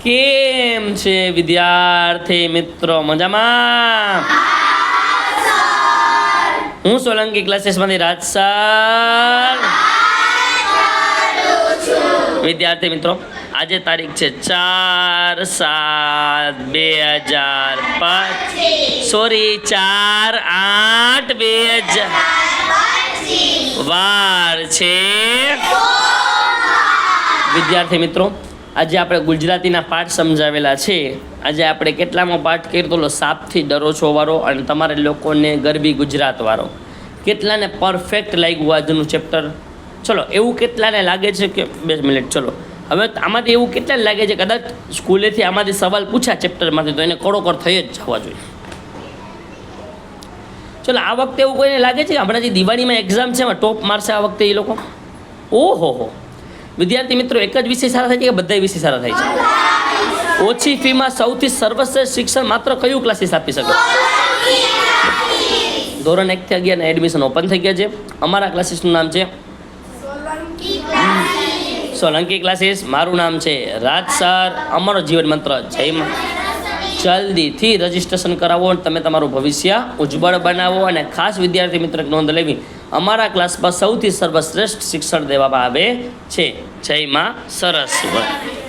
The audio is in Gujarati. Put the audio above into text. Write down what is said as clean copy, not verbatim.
કેમ છે વિદ્યાર્થી મિત્રો? મજામાં? હું સોલંકી ક્લાસીસમાંથી રાજ સર. વિદ્યાર્થી મિત્રો, આજે તારીખ છે 4/7/2025. સોરી, 4/8/2000. વાર છે વિદ્યાર્થી મિત્રો, આજે આપણે ગુજરાતીના પાઠ સમજાવેલા છે. આજે આપણે કેટલામો પાઠ કર્યો તો સાપથી ડરો છો વાળો, અને તમારે લોકોને ગરબી ગુજરાત વાળો. કેટલાને પરફેક્ટ લાગ્યું આજનું ચેપ્ટર? ચલો, એવું કેટલાને લાગે છે કે 2 મિનિટ, ચલો હવે આમાંથી એવું કેટલાને લાગે છે કદાચ સ્કૂલેથી આમાંથી સવાલ પૂછ્યા ચેપ્ટરમાંથી તો એને કડોકડ થઈ જ જવા જોઈએ? ચલો, આ વખતે એવું કોઈને લાગે છે કે હમણાં જે દિવાળીમાં એક્ઝામ છે એમાં ટોપ મારશે આ વખતે એ લોકો? ઓહો હો વિદ્યાર્થી મિત્રો, એક જ વિષય સારા થાય છે કે બધા વિષય સારા થાય છે? ઓછી ફીમાં સૌથી સર્વશ્રેષ્ઠ શિક્ષણ માત્ર કયું ક્લાસીસ આપી શકે? ધોરણ 1 થી 11 એડમિશન ઓપન થઈ ગયા છે. અમારા ક્લાસીસનું નામ છે સોલંકી ક્લાસીસ. મારું નામ છે રાજ સર. અમારો જીવન મંત્ર જય. જલ્દીથી રજીસ્ટ્રેશન કરાવો અને તમે તમારું ભવિષ્ય ઉજ્જવળ બનાવો. અને ખાસ વિદ્યાર્થી મિત્ર નોંધ લેવી, અમારા ક્લાસમાં સૌથી સર્વશ્રેષ્ઠ શિક્ષણ દેવામાં આવે છે. જય માં સરસ્વતી.